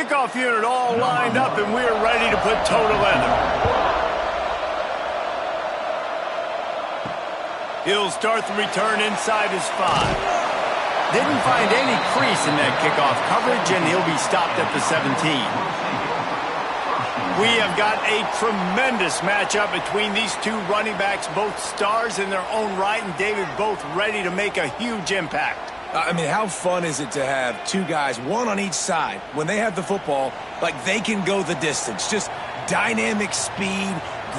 Kickoff unit all lined up, and we're ready to put toe to leather. He'll start the return inside his 5. Didn't find any crease in that kickoff coverage, and he'll be stopped at the 17. We have got a tremendous matchup between these two running backs, both stars in their own right, and David, both ready to make a huge impact. I mean, how fun is it to have two guys, one on each side, when they have the football, like they can go the distance. Just dynamic speed,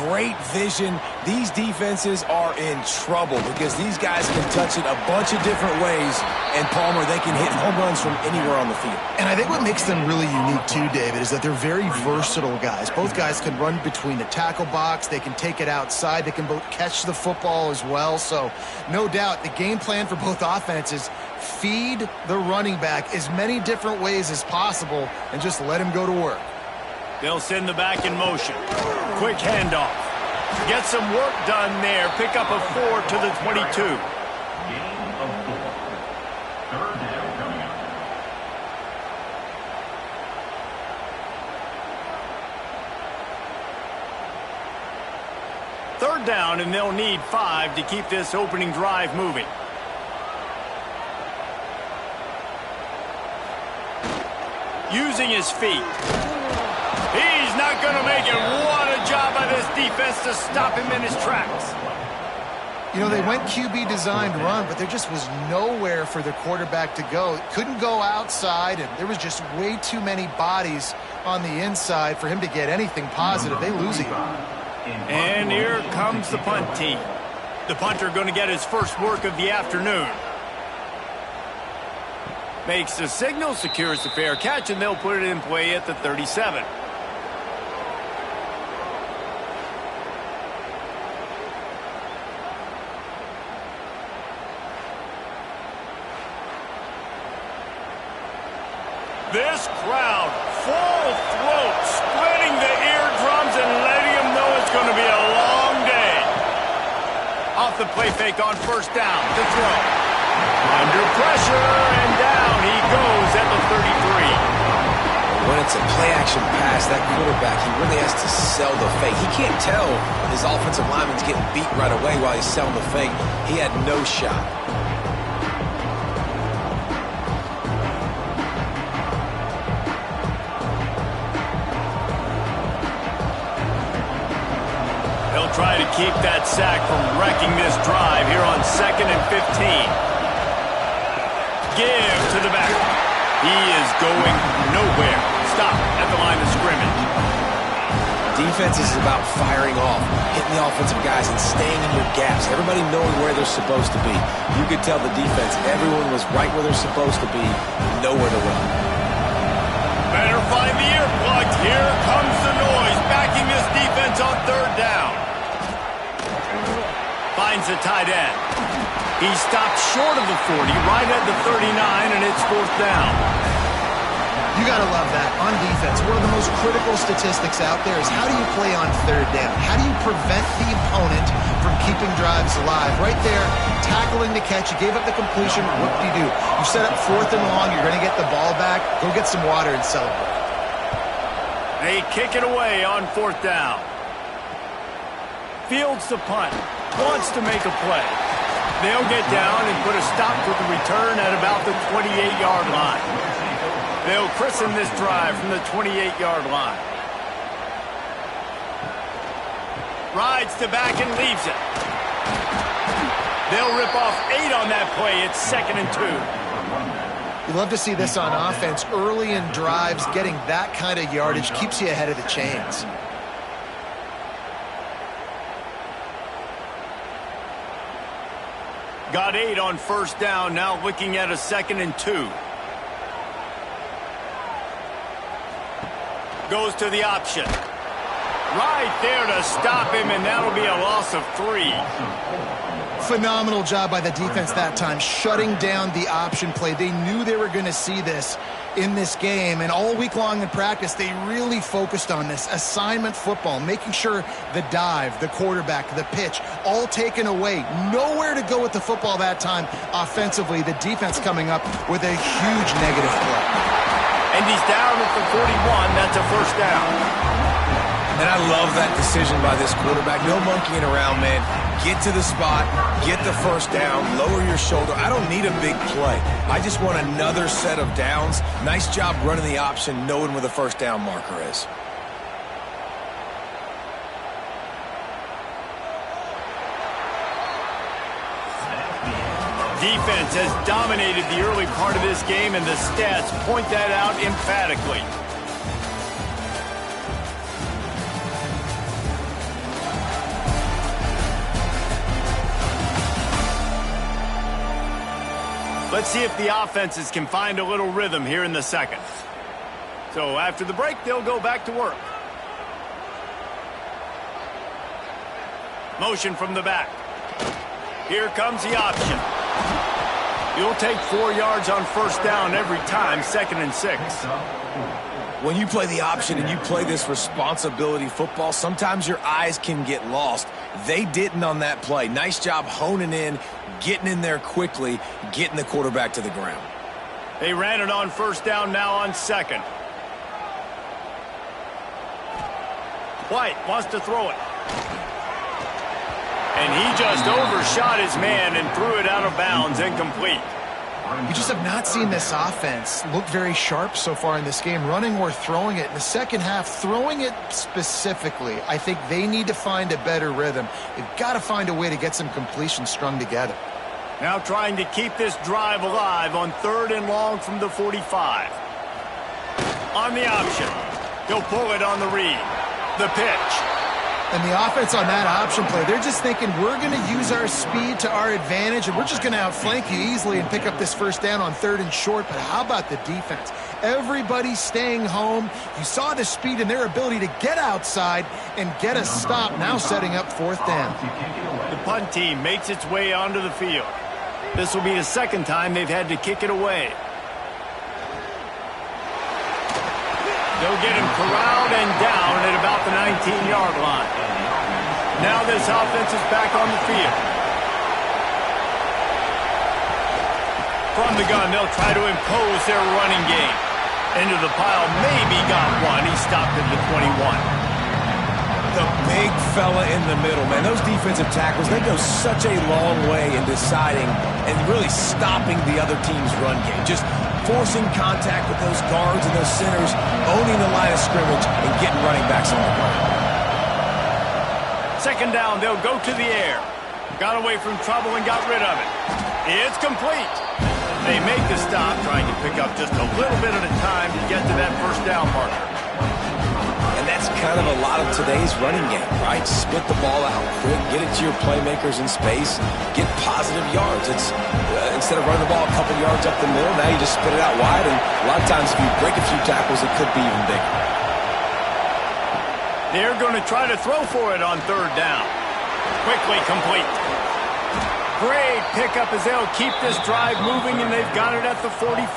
great vision. These defenses are in trouble because these guys can touch it a bunch of different ways, and Palmer, they can hit home runs from anywhere on the field. And I think what makes them really unique too, David, is that they're very versatile guys. Both guys can run between the tackle box. They can take it outside. They can both catch the football as well. So no doubt the game plan for both offenses, feed the running back as many different ways as possible and just let him go to work. They'll send the back in motion. Quick handoff. Get some work done there. Pick up a 4 to the 22. Third down, and they'll need 5 to keep this opening drive moving. Using his feet. He's not going to make it. What a job by this defense to stop him in his tracks. You know, they went QB designed run, but there just was nowhere for the quarterback to go. Couldn't go outside, and there was just way too many bodies on the inside for him to get anything positive. They lose it. And here comes the punt team. The punter going to get his first work of the afternoon. Makes the signal, secures the fair catch, and they'll put it in play at the 37. This crowd, full throat, splitting the eardrums and letting them know it's going to be a long day. Off the play fake on first down, the throw. Under pressure, and down he goes at the 33. When it's a play-action pass, that quarterback, he really has to sell the fake. He can't tell his offensive lineman's getting beat right away while he's selling the fake. He had no shot. They'll try to keep that sack from wrecking this drive here on 2nd and 15. Give to the back. He is going nowhere. Stop at the line of scrimmage. Defense is about firing off, hitting the offensive guys and staying in your gaps. Everybody knowing where they're supposed to be. You could tell the defense, everyone was right where they're supposed to be, nowhere to run. Better find the earplugs. Here comes the noise, backing this defense on third down. Finds the tight end. He stopped short of the 40, right at the 39, and it's fourth down. You got to love that. On defense, one of the most critical statistics out there is how do you play on third down? How do you prevent the opponent from keeping drives alive? Right there, tackling the catch. You gave up the completion. What do? You set up 4th and long. You're going to get the ball back. Go get some water and celebrate. They kick it away on 4th down. Fields the punt. Wants to make a play. They'll get down and put a stop to the return at about the 28-yard line. They'll christen this drive from the 28-yard line. Rides to back and leaves it. They'll rip off 8 on that play. It's 2nd and 2. You love to see this on offense. Early in drives, getting that kind of yardage keeps you ahead of the chains. Got 8 on first down, now looking at a 2nd and 2. Goes to the option. Right there to stop him, and that'll be a loss of 3. Phenomenal job by the defense that time, shutting down the option play. They knew they were going to see this in this game, and all week long in practice, they really focused on this assignment football, making sure the dive, the quarterback, the pitch, all taken away. Nowhere to go with the football that time offensively. The defense coming up with a huge negative play. And he's down at the 41. That's a first down. And I love that decision by this quarterback. No monkeying around, man. Get to the spot, get the first down, lower your shoulder. I don't need a big play. I just want another set of downs. Nice job running the option, knowing where the first down marker is. Defense has dominated the early part of this game, and the stats point that out emphatically. Let's see if the offenses can find a little rhythm here in the second. So after the break, they'll go back to work. Motion from the back. Here comes the option. You'll take 4 yards on first down every time, 2nd and 6. When you play the option and you play this responsibility football, sometimes your eyes can get lost. They didn't on that play. Nice job honing in, getting in there quickly, getting the quarterback to the ground. They ran it on first down, now on 2nd. White wants to throw it. And he just overshot his man and threw it out of bounds, incomplete. We just have not seen this offense look very sharp so far in this game, running or throwing it. In the second half, throwing it specifically, I think they need to find a better rhythm. They've got to find a way to get some completions strung together. Now trying to keep this drive alive on 3rd and long from the 45. On the option. He'll pull it on the read. The pitch. And the offense on that option play, they're just thinking we're going to use our speed to our advantage and we're just going to outflank you easily and pick up this first down on 3rd and short. But how about the defense? Everybody's staying home. You saw the speed and their ability to get outside and get a stop, now setting up 4th down. The punt team makes its way onto the field. This will be the 2nd time they've had to kick it away. They'll get him corralled and down at about the 19-yard line. Now this offense is back on the field. From the gun, they'll try to impose their running game. Into the pile, maybe got one. He stopped at the 21. The big fella in the middle, man. Those defensive tackles, they go such a long way in deciding and really stopping the other team's run game. Just forcing contact with those guards and those centers, owning the line of scrimmage, and getting running backs on the ground. 2nd down, they'll go to the air. Got away from trouble and got rid of it. It's complete. They make the stop, trying to pick up just a little bit at a time to get to that first down marker. And that's kind of a lot of today's running game, right? Spit the ball out quick, get it to your playmakers in space, get positive yards. It's instead of running the ball a couple yards up the middle, now you just spit it out wide, and a lot of times if you break a few tackles, it could be even bigger. They're going to try to throw for it on 3rd down. Quickly complete. Great pickup as they'll keep this drive moving, and they've got it at the 45.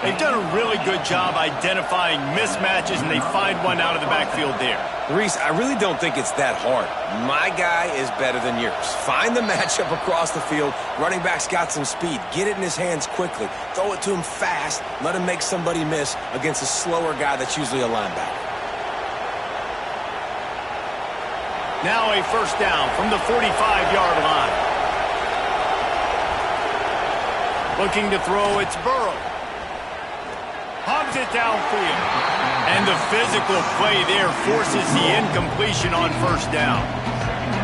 They've done a really good job identifying mismatches, and they find one out of the backfield there. Reese, I really don't think it's that hard. My guy is better than yours. Find the matchup across the field. Running back's got some speed. Get it in his hands quickly. Throw it to him fast. Let him make somebody miss against a slower guy that's usually a linebacker. Now a first down from the 45-yard line. Looking to throw, it's Burrow. Hubs it downfield. And the physical play there forces the incompletion on first down.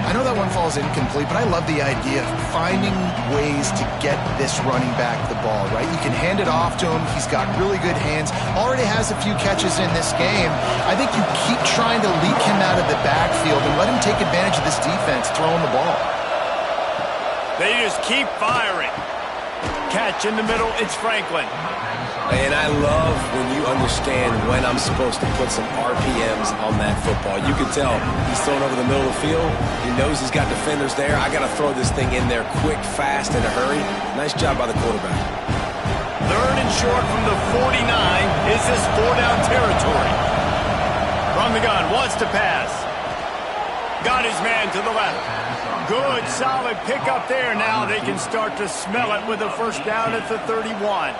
I know that one falls incomplete, but I love the idea of finding ways to get this running back the ball, right? You can hand it off to him. He's got really good hands. Already has a few catches in this game. I think you keep trying to leak him out of the backfield and let him take advantage of this defense throwing the ball. They just keep firing. Catch in the middle, it's Franklin. And I love when you understand when I'm supposed to put some RPMs on that football. You can tell he's throwing over the middle of the field. He knows he's got defenders there. I got to throw this thing in there quick, fast, in a hurry. Nice job by the quarterback. 3rd and short from the 49. Is this 4-down territory? From the gun, wants to pass. Got his man to the left. Good, solid pickup there. Now they can start to smell it with a first down at the 31.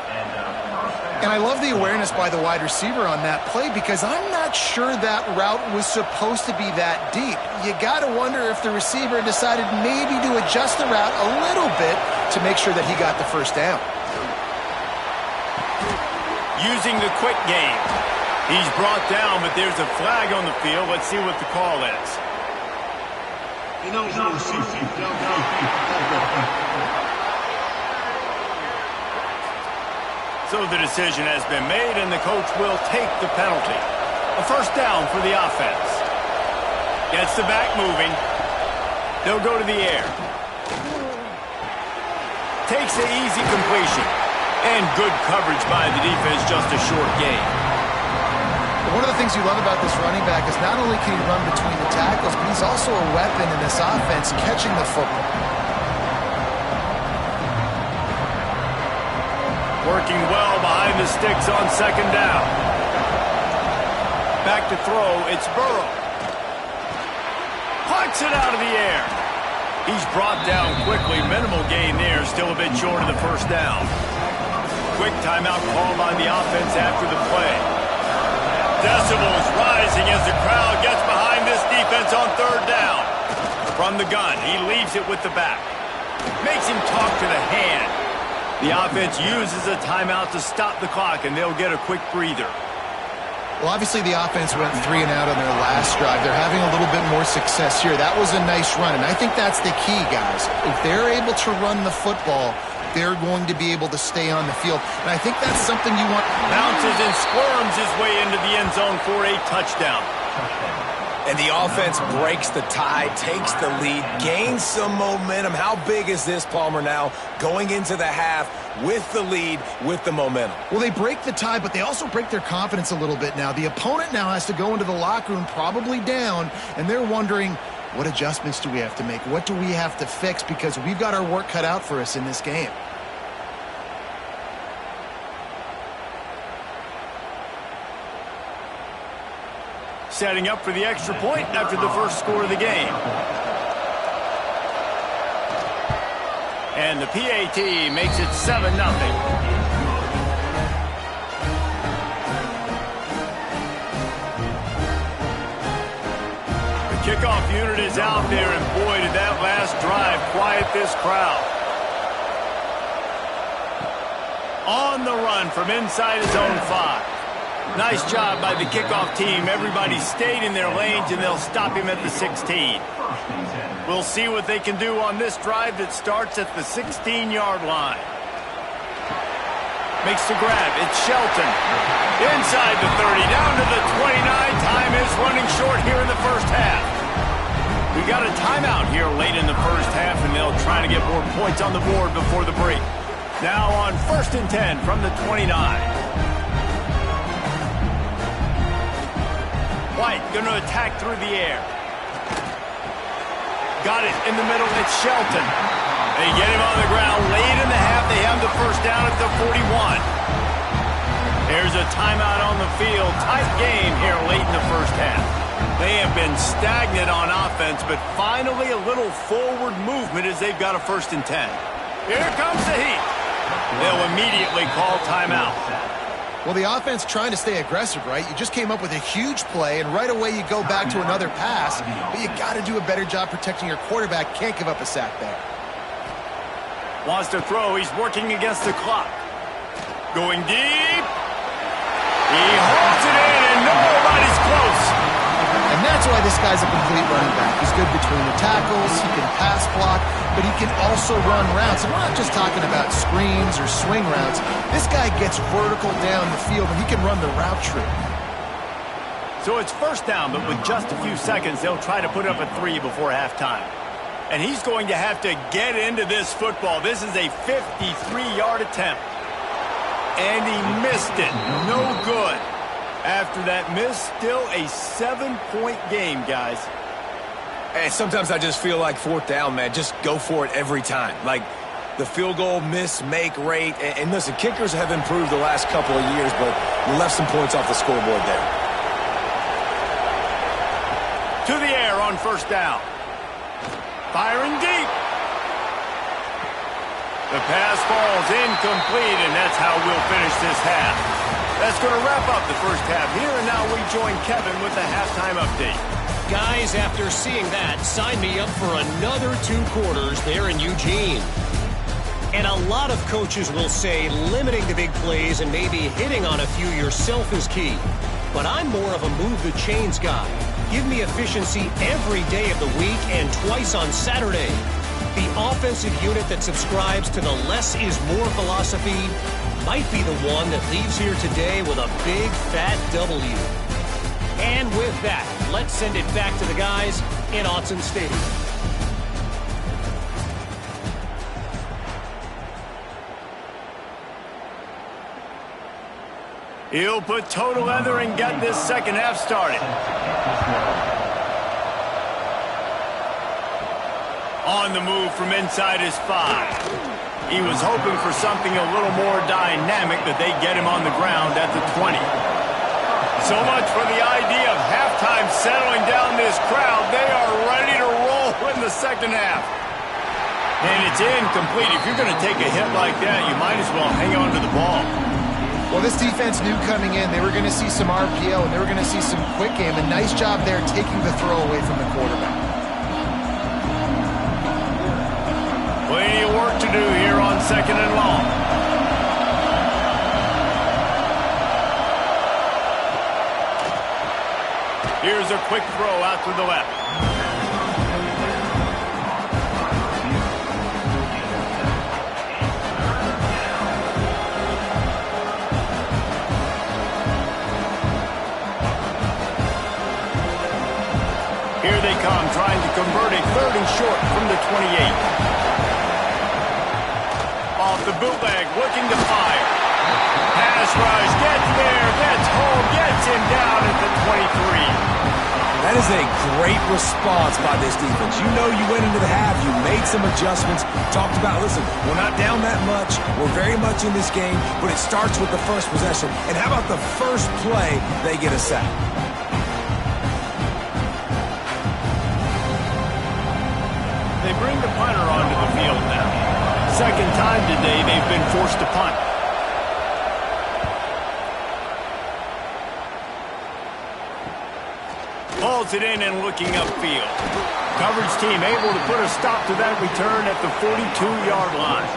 And I love the awareness by the wide receiver on that play because I'm not sure that route was supposed to be that deep. You got to wonder if the receiver decided maybe to adjust the route a little bit to make sure that he got the first down. Using the quick game. He's brought down, but there's a flag on the field. Let's see what the call is. So the decision has been made, and the coach will take the penalty. A first down for the offense. Gets the back moving. They'll go to the air. Takes the easy completion. And good coverage by the defense, just a short gain. One of the things you love about this running back is not only can he run between the tackles, but he's also a weapon in this offense catching the football. Working well behind the sticks on second down. Back to throw, it's Burrow. Plucks it out of the air. He's brought down quickly. Minimal gain there, still a bit short of the first down. Quick timeout called on the offense after the play. Decibels rising as the crowd gets behind this defense on third down. From the gun, he leaves it with the back. Makes him talk to the hand. The offense uses a timeout to stop the clock, and they'll get a quick breather. Well, obviously the offense went 3 and out on their last drive. They're having a little bit more success here. That was a nice run, and I think that's the key, guys. If they're able to run the football, they're going to be able to stay on the field. And I think that's something you want. Bounces and squirms his way into the end zone for a touchdown. And the offense breaks the tie, takes the lead, gains some momentum. How big is this, Palmer, now going into the half with the lead, with the momentum? Well, they break the tie, but they also break their confidence a little bit now. The opponent now has to go into the locker room probably down, and they're wondering, what adjustments do we have to make? What do we have to fix? Because we've got our work cut out for us in this game. Setting up for the extra point after the first score of the game. And the PAT makes it 7-0. The kickoff unit is out there, and boy, did that last drive quiet this crowd. On the run from inside his own 5. Nice job by the kickoff team. Everybody stayed in their lanes, and they'll stop him at the 16. We'll see what they can do on this drive that starts at the 16-yard line. Makes the grab. It's Shelton. Inside the 30, down to the 29. Time is running short here in the first half. We got a timeout here late in the first half, and they'll try to get more points on the board before the break. Now on 1st and 10 from the 29. White going to attack through the air. Got it in the middle. It's Shelton. They get him on the ground late in the half. They have the first down at the 41. There's a timeout on the field. Tight game here late in the first half. They have been stagnant on offense, but finally a little forward movement as they've got a 1st and 10. Here comes the heat. They'll immediately call timeout. Well, the offense trying to stay aggressive, right? You just came up with a huge play, and right away you go back to another pass, but you got to do a better job protecting your quarterback. Can't give up a sack there. Wants to throw. He's working against the clock. Going deep. He holds it in, and nobody's close. And that's why this guy's a complete running back. He's good between the tackles, he can pass block, but he can also run routes. And we're not just talking about screens or swing routes. This guy gets vertical down the field, and he can run the route tree. So it's first down, but with just a few seconds, they'll try to put up a 3 before halftime. And he's going to have to get into this football. This is a 53-yard attempt. And he missed it. No good. After that miss, still a 7-point game, guys. And sometimes I just feel like 4th down, man. Just go for it every time. Like the field goal miss-make rate. And listen, kickers have improved the last couple of years, but we left some points off the scoreboard there. To the air on first down. Firing deep. The pass falls incomplete, and that's how we'll finish this half. That's going to wrap up the first half here, and now we join Kevin with the halftime update. Guys, after seeing that, sign me up for another 2 quarters there in Eugene. And a lot of coaches will say limiting the big plays and maybe hitting on a few yourself is key. But I'm more of a move the chains guy. Give me efficiency every day of the week and twice on Saturday. The offensive unit that subscribes to the less is more philosophy might be the one that leaves here today with a big fat W. And with that, let's send it back to the guys in Autzen Stadium. He'll put toe to leather and get this second half started. On the move from inside his 5. He was hoping for something a little more dynamic, but they get him on the ground at the 20. So much for the idea of halftime settling down this crowd. They are ready to roll in the second half. And it's incomplete. If you're going to take a hit like that, you might as well hang on to the ball. Well, this defense knew coming in they were going to see some RPO and they were going to see some quick game. A nice job there taking the throw away from the quarterback. Plenty of work to do here on 2nd and long. Here's a quick throw out to the left. Here they come, trying to convert a 3rd and short from the 28. Off the bootleg, looking to fire. Pass rush, gets there, gets home, gets him down at the 23. That is a great response by this defense. You know you went into the half, you made some adjustments, talked about, listen, we're not down that much, we're very much in this game, but it starts with the first possession. And how about the first play, they get a sack? They bring the punter onto the field now. Second time today they've been forced to punt. Hauls it in and looking upfield. Coverage team able to put a stop to that return at the 42-yard line.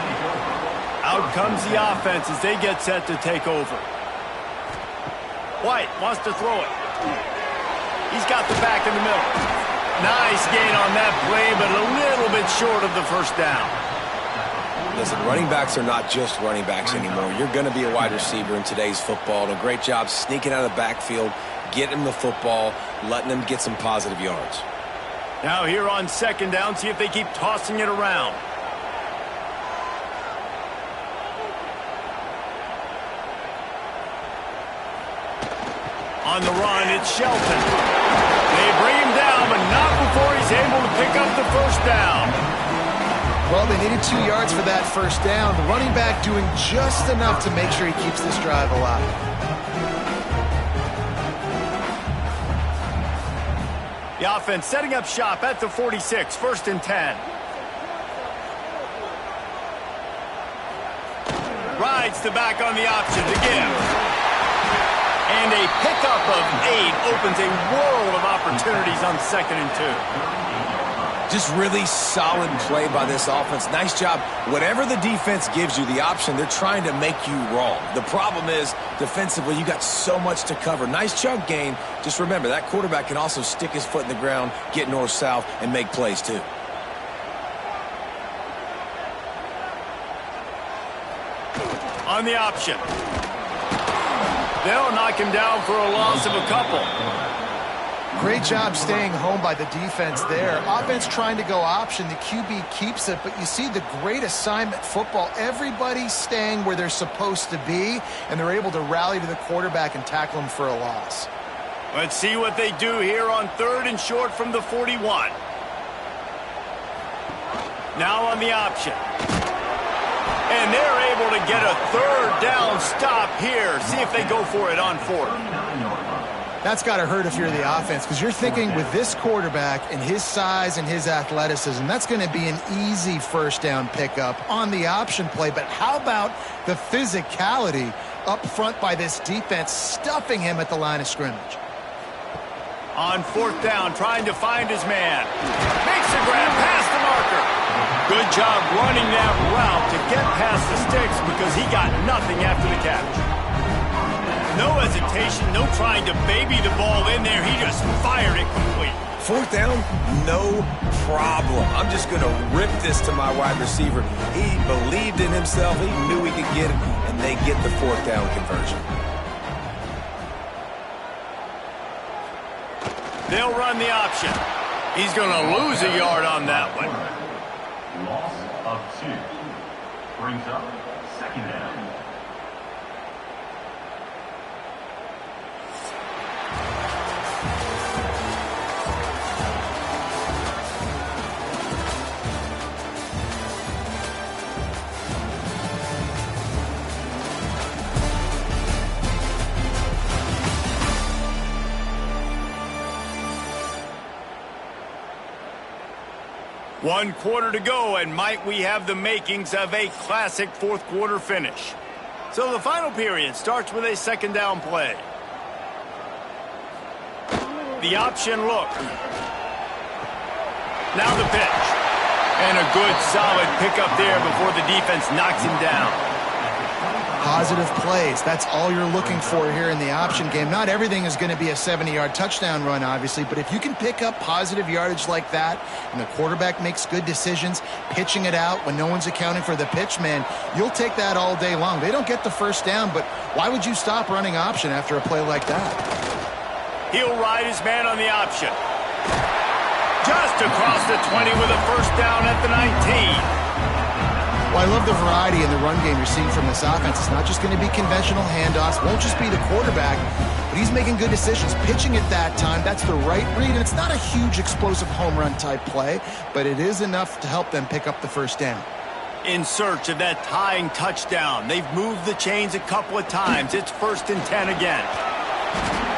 Out comes the offense as they get set to take over. White wants to throw it. He's got the back in the middle. Nice gain on that play, but a little bit short of the first down. Listen, running backs are not just running backs anymore. You're going to be a wide receiver in today's football. And a great job sneaking out of the backfield, getting them the football, letting them get some positive yards. Now here on 2nd down, see if they keep tossing it around. On the run, it's Shelton. They bring him down, but not before he's able to pick up the first down. Well, they needed 2 yards for that first down. The running back doing just enough to make sure he keeps this drive alive. The offense setting up shop at the 46, 1st and 10. Rides the back on the option to give. And a pickup of 8 opens a world of opportunities on 2nd and 2. Just really solid play by this offense. Nice job. Whatever the defense gives you the option, they're trying to make you wrong. The problem is, defensively, you got so much to cover. Nice chunk gain. Just remember, that quarterback can also stick his foot in the ground, get north-south, and make plays too. On the option. They'll knock him down for a loss of a couple. Great job staying home by the defense there. Offense trying to go option. The QB keeps it, but you see the great assignment football. Everybody's staying where they're supposed to be, and they're able to rally to the quarterback and tackle him for a loss. Let's see what they do here on 3rd and short from the 41. Now on the option. And they're able to get a 3rd down stop here. See if they go for it on 4th. That's got to hurt if you're the offense, because you're thinking with this quarterback and his size and his athleticism, that's going to be an easy 1st down pickup on the option play. But how about the physicality up front by this defense, stuffing him at the line of scrimmage. On fourth down, trying to find his man. Makes the grab past the marker. Good job running that route to get past the sticks because he got nothing after the catch. No hesitation, no trying to baby the ball in there. He just fired it complete. Fourth down, no problem. I'm just going to rip this to my wide receiver. He believed in himself. He knew he could get it, and they get the fourth down conversion. They'll run the option. He's going to lose a yard on that one. Loss of 2. Brings up second down. One quarter to go, and might we have the makings of a classic fourth quarter finish. So the final period starts with a second down play. The option look. Now the pitch. And a good solid pickup there before the defense knocks him down. Positive plays. That's all you're looking for here in the option game. Not everything is going to be a 70-yard touchdown run, obviously, but if you can pick up positive yardage like that and the quarterback makes good decisions, pitching it out when no one's accounting for the pitch, man, you'll take that all day long. They don't get the first down, but why would you stop running option after a play like that? He'll ride his man on the option. Just across the 20 with a first down at the 19. Well, I love the variety in the run game you're seeing from this offense. It's not just going to be conventional handoffs. Won't just be the quarterback, but he's making good decisions. Pitching at that time, that's the right read. And it's not a huge explosive home run type play, but it is enough to help them pick up the first down. In search of that tying touchdown. They've moved the chains a couple of times. It's 1st and 10 again.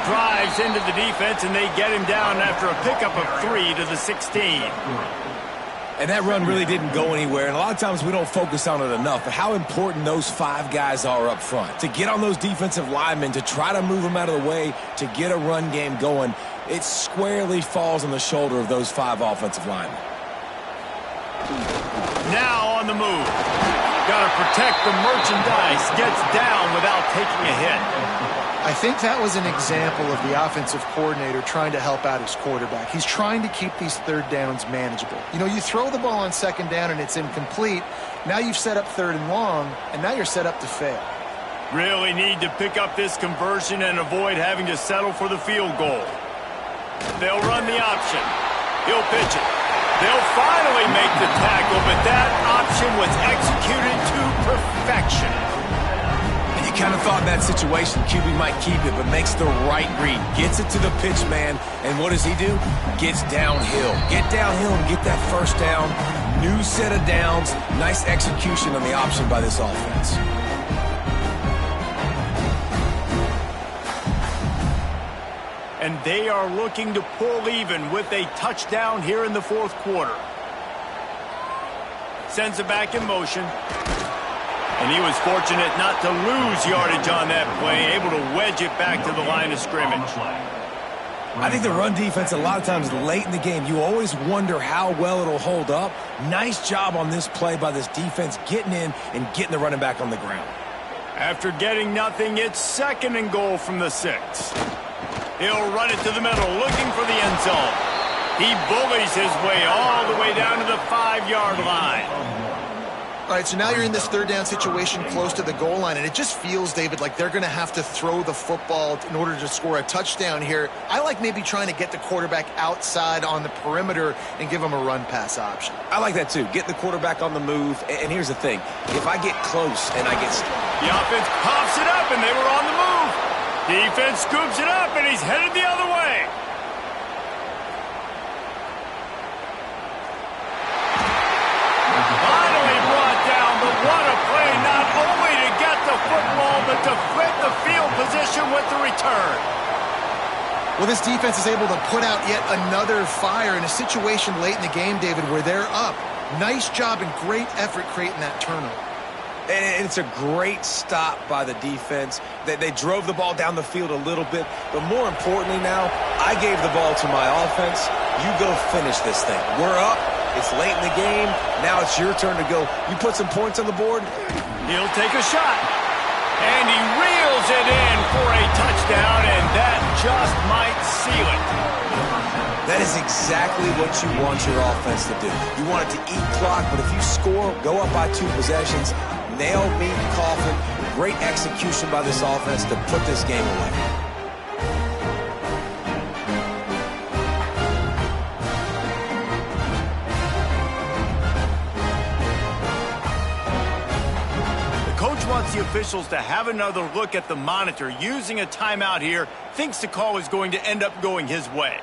Drives into the defense, and they get him down after a pickup of 3 to the 16. And that run really didn't go anywhere, and a lot of times we don't focus on it enough, but how important those 5 guys are up front. To get on those defensive linemen, to try to move them out of the way, to get a run game going, it squarely falls on the shoulder of those 5 offensive linemen. Now on the move. Got to protect the merchandise. Gets down without taking a hit. I think that was an example of the offensive coordinator trying to help out his quarterback. He's trying to keep these third downs manageable. You know, you throw the ball on second down and it's incomplete. Now you've set up third and long, and now you're set up to fail. Really need to pick up this conversion and avoid having to settle for the field goal. They'll run the option. He'll pitch it. They'll finally make the tackle, but that option was executed to perfection. Kind of thought in that situation QB might keep it, but makes the right read. Gets it to the pitch man, and what does he do? Gets downhill. Get downhill and get that first down. New set of downs. Nice execution on the option by this offense. And they are looking to pull even with a touchdown here in the fourth quarter. Sends it back in motion. And he was fortunate not to lose yardage on that play, able to wedge it back to the line of scrimmage. I think the run defense, a lot of times late in the game, you always wonder how well it'll hold up. Nice job on this play by this defense, getting in and getting the running back on the ground. After getting nothing, it's 2nd and goal from the 6. He'll run it to the middle, looking for the end zone. He bullies his way all the way down to the 5-yard line. All right, so now you're in this third down situation close to the goal line, and it just feels, David, like they're going to have to throw the football in order to score a touchdown here. I like maybe trying to get the quarterback outside on the perimeter and give him a run-pass option. I like that, too. Get the quarterback on the move. And here's the thing. If I get close and I get... The offense pops it up, and they were on the move. Defense scoops it up, and he's headed the other way. What a play, not only to get the football, but to flip the field position with the return. Well, this defense is able to put out yet another fire in a situation late in the game, David, where they're up. Nice job and great effort creating that turnover. And it's a great stop by the defense. They drove the ball down the field a little bit, but more importantly now, I gave the ball to my offense. You go finish this thing. We're up. It's late in the game. Now it's your turn to go. You put some points on the board. He'll take a shot. And he reels it in for a touchdown, and that just might seal it. That is exactly what you want your offense to do. You want it to eat clock, but if you score, go up by 2 possessions, nail, meet, coffin. Great execution by this offense to put this game away. Wants the officials to have another look at the monitor. Using a timeout here, thinks the call is going to end up going his way.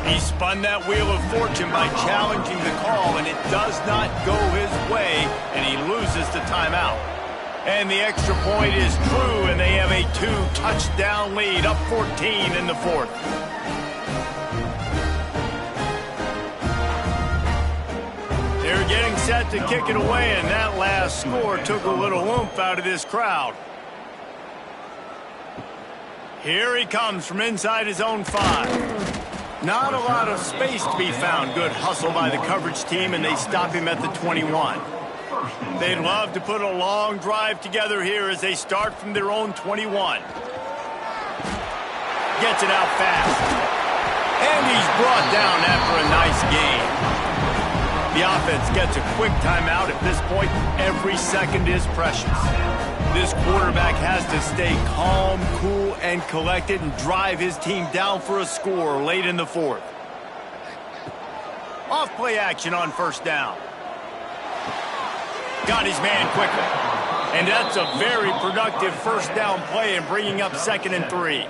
He spun that wheel of fortune by challenging the call, and it does not go his way, and he loses the timeout. And the extra point is true, and they have a 2-touchdown lead, up 14 in the 4th. They're getting set to kick it away, and that last score took a little oomph out of this crowd. Here he comes from inside his own 5. Not a lot of space to be found. Good hustle by the coverage team, and they stop him at the 21. They'd love to put a long drive together here as they start from their own 21. Gets it out fast. And he's brought down after a nice gain. The offense gets a quick timeout. At this point, every second is precious. This quarterback has to stay calm, cool, and collected and drive his team down for a score late in the 4th. Off play action on 1st down. Got his man quickly. And that's a very productive 1st down play and bringing up 2nd and 3.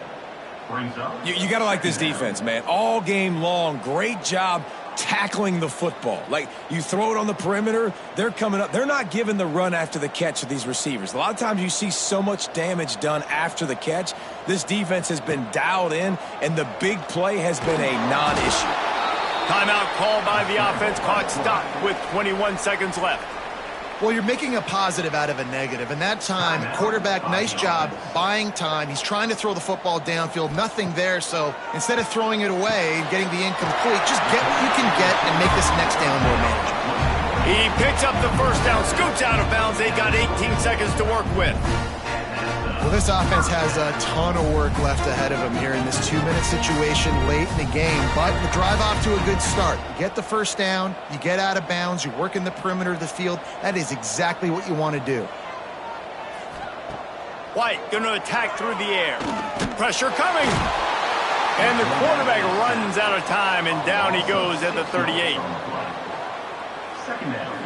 You got to like this defense, man. All game long, great job tackling the football. Like, you throw it on the perimeter, they're coming up. They're not giving the run after the catch of these receivers. A lot of times you see so much damage done after the catch. This defense has been dialed in, and the big play has been a non-issue. Timeout called by the offense. Clock stopped with 21 seconds left. Well, you're making a positive out of a negative. And that time, quarterback, nice job buying time. He's trying to throw the football downfield. Nothing there. So instead of throwing it away and getting the incomplete, just get what you can get and make this next down more manageable. He picks up the 1st down, scoots out of bounds. They got 18 seconds to work with. Well, this offense has a ton of work left ahead of them here in this 2-minute situation late in the game. But the drive off to a good start. You get the 1st down, you get out of bounds, you work in the perimeter of the field. That is exactly what you want to do. White going to attack through the air. Pressure coming. And the quarterback runs out of time, and down he goes at the 38. 2nd down.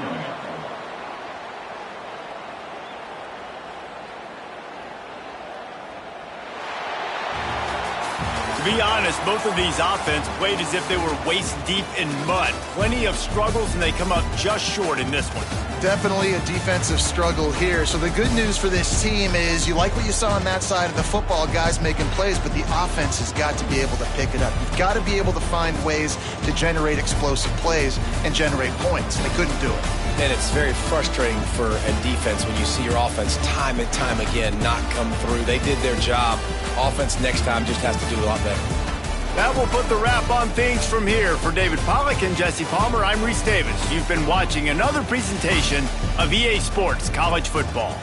To be honest, both of these offenses played as if they were waist deep in mud. Plenty of struggles, and they come up just short in this one. Definitely a defensive struggle here. So the good news for this team is you like what you saw on that side of the football, guys making plays, but the offense has got to be able to pick it up. You've got to be able to find ways to generate explosive plays and generate points. They couldn't do it. And it's very frustrating for a defense when you see your offense time and time again not come through. They did their job. Offense next time just has to do a lot better. That will put the wrap on things from here. For David Pollack and Jesse Palmer, I'm Reese Davis. You've been watching another presentation of EA Sports College Football.